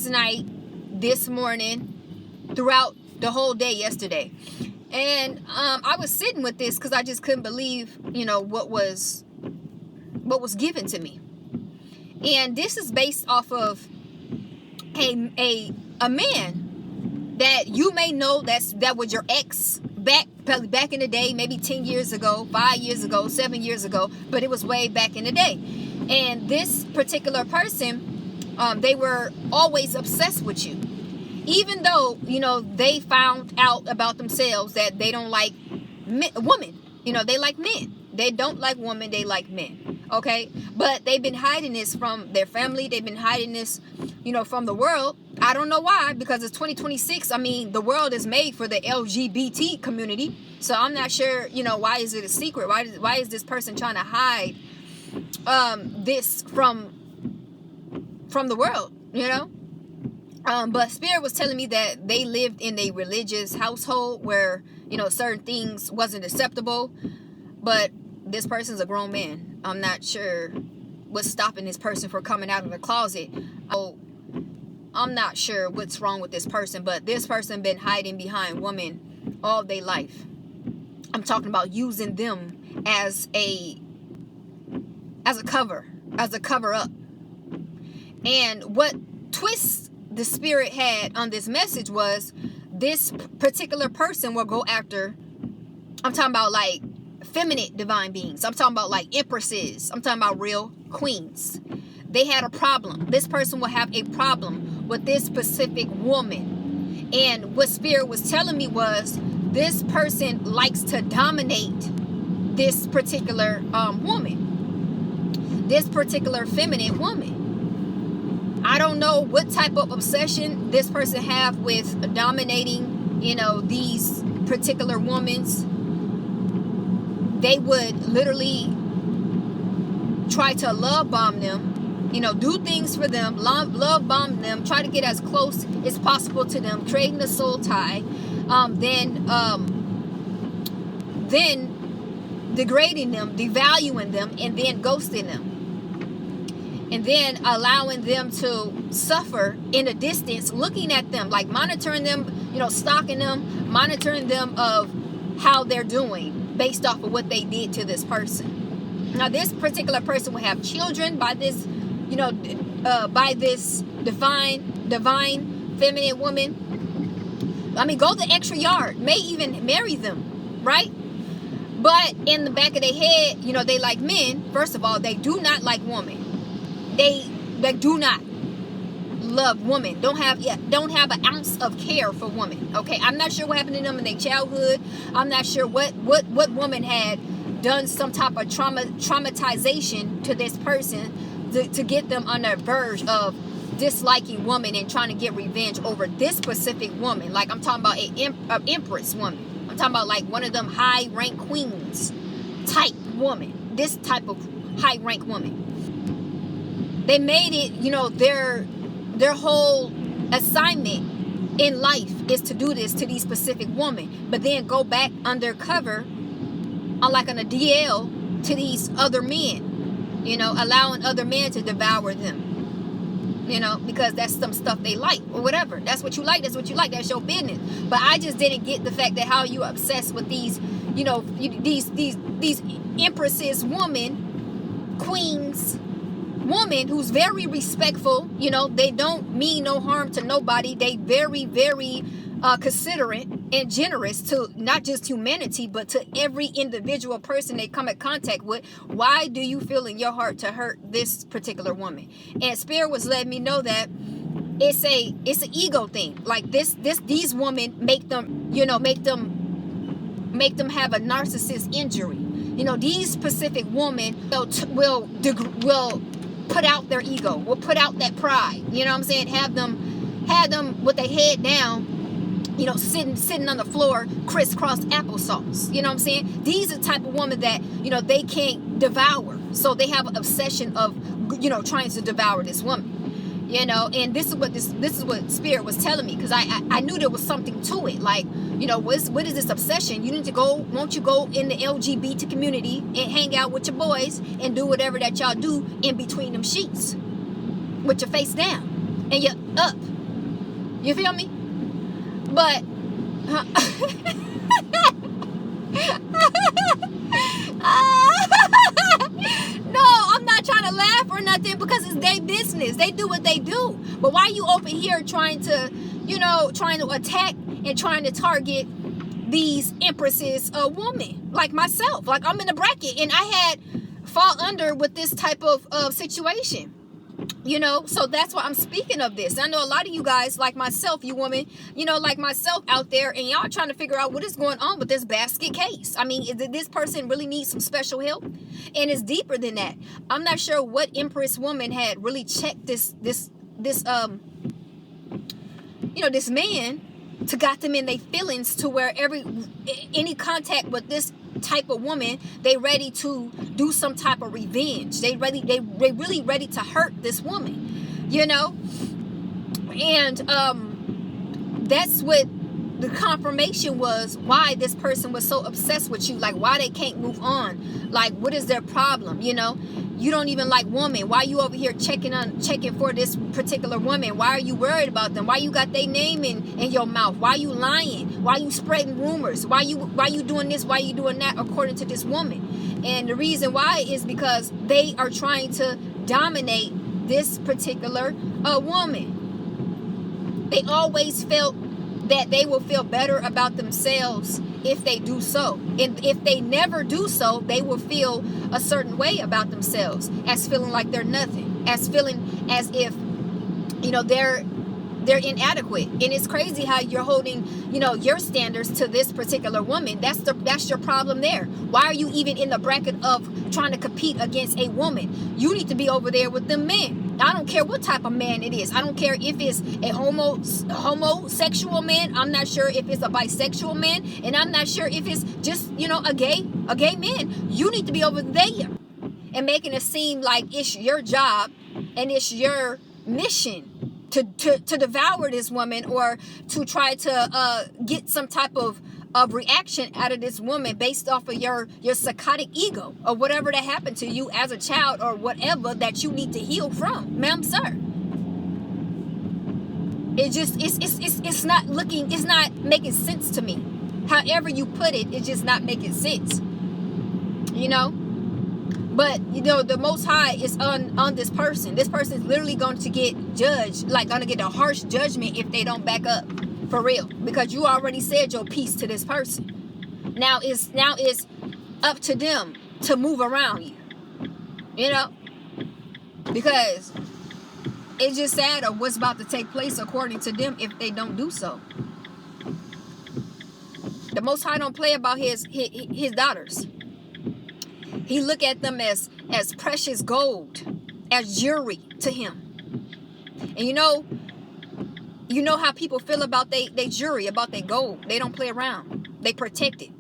last night, this morning, throughout the whole day yesterday. And I was sitting with this because I just couldn't believe, what was given to me. And this is based off of a man that you may know that was your ex probably back in the day, maybe 10 years ago, 5 years ago, 7 years ago, but it was way back in the day. And this particular person, they were always obsessed with you. Even though, they found out about themselves that they don't like women. They like men. They don't like women, they like men. Okay? But they've been hiding this from their family. They've been hiding this, from the world. I don't know why, because it's 2026. I mean, the world is made for the LGBT community. So I'm not sure, why is it a secret? Why is this person trying to hide this from the world, but Spirit was telling me that they lived in a religious household where, certain things wasn't acceptable. But this person's a grown man. I'm not sure what's stopping this person from coming out of the closet. I'm not sure what's wrong with this person, but this person been hiding behind women all their life. I'm talking about using them as a cover up. And what twist the Spirit had on this message was this particular person will go after, I'm talking about like feminine divine beings. I'm talking about like empresses. I'm talking about real queens. They had a problem. This person will have a problem with this specific woman. And what Spirit was telling me was this person likes to dominate this particular woman. This particular feminine woman. I don't know what type of obsession this person have with dominating, these particular women's. They would literally try to love bomb them, do things for them, love bomb them, try to get as close as possible to them, creating a soul tie, then degrading them, devaluing them, and then ghosting them. And then allowing them to suffer in a distance, looking at them, like monitoring them, stalking them, monitoring them of how they're doing based off of what they did to this person. Now, this particular person will have children by this, by this divine feminine woman. I mean, go the extra yard, may even marry them, right? But in the back of their head, they like men. First of all, they do not like women. They do not love women. Don't have an ounce of care for women. Okay, I'm not sure what happened to them in their childhood. I'm not sure what woman had done some type of traumatization to this person to get them on the verge of disliking women and trying to get revenge over this specific woman. Like I'm talking about an empress woman. I'm talking about like one of them high rank queens type woman. This type of high rank woman. They made it, their whole assignment in life is to do this to these specific women, but then go back undercover on a DL to these other men, allowing other men to devour them, because that's some stuff they like or whatever. That's what you like. That's what you like. That's your business. But I just didn't get the fact that how you obsessed with these, these empresses, women, queens, woman who's very respectful. They don't mean no harm to nobody. They very, very considerate and generous to not just humanity, but to every individual person they come in contact with. Why do you feel in your heart to hurt this particular woman? And Spirit was letting me know that it's an ego thing. Like these women make them have a narcissist injury. These specific women will put out their ego, will put out that pride. You know what I'm saying? Have them with their head down, sitting on the floor, crisscross applesauce. You know what I'm saying? These are the type of women that, they can't devour. So they have an obsession of, trying to devour this woman. And this is what Spirit was telling me, because I knew there was something to it. Like, what is this obsession? Won't you go in the LGBT community and hang out with your boys and do whatever that y'all do in between them sheets with your face down and you're up. You feel me? But no, I'm not trying to laugh or nothing, because it's their business. They do what they do. But why are you over here trying to, trying to attack and trying to target these empresses of women like myself? Like, I'm in a bracket and I had fall under with this type of situation. So that's why I'm speaking of this. I know a lot of you guys, like myself, you women, like myself out there, and y'all trying to figure out what is going on with this basket case. I mean, did this person really need some special help? And it's deeper than that. I'm not sure what Empress woman had really checked this man to got them in their feelings to where any contact with this type of woman, they ready to do some type of revenge. They really ready to hurt this woman, and that's what the confirmation was, why this person was so obsessed with you, like why they can't move on, like what is their problem? You don't even like women. Why you over here checking for this particular woman? Why are you worried about them? Why you got their name in your mouth? Why you lying? Why you spreading rumors? Why you doing this? Why you doing that according to this woman? And the reason why is because they are trying to dominate this particular woman. They always felt that they will feel better about themselves if they do so. And if they never do so, they will feel a certain way about themselves, as feeling like they're nothing, as feeling as if, they're inadequate. And it's crazy how you're holding, your standards to this particular woman. That's your problem there. Why are you even in the bracket of trying to compete against a woman? You need to be over there with the men. I don't care what type of man it is. I don't care if it's a homosexual man. I'm not sure if it's a bisexual man, and I'm not sure if it's just, a gay man. You need to be over there and making it seem like it's your job and it's your mission to devour this woman, or to try to get some type of reaction out of this woman based off of your psychotic ego, or whatever that happened to you as a child, or whatever that you need to heal from, ma'am, sir. It's not making sense to me. However you put it, it's just not making sense. But the Most High is on this person. This person is literally going to get judged, like going to get a harsh judgment if they don't back up, for real. Because you already said your piece to this person. Now it's up to them to move around you. Because it's just sad of what's about to take place according to them if they don't do so. The Most High don't play about his daughters. He look at them as precious gold, as jewelry to him. And you know how people feel about they jewelry, about their gold. They don't play around. They protect it.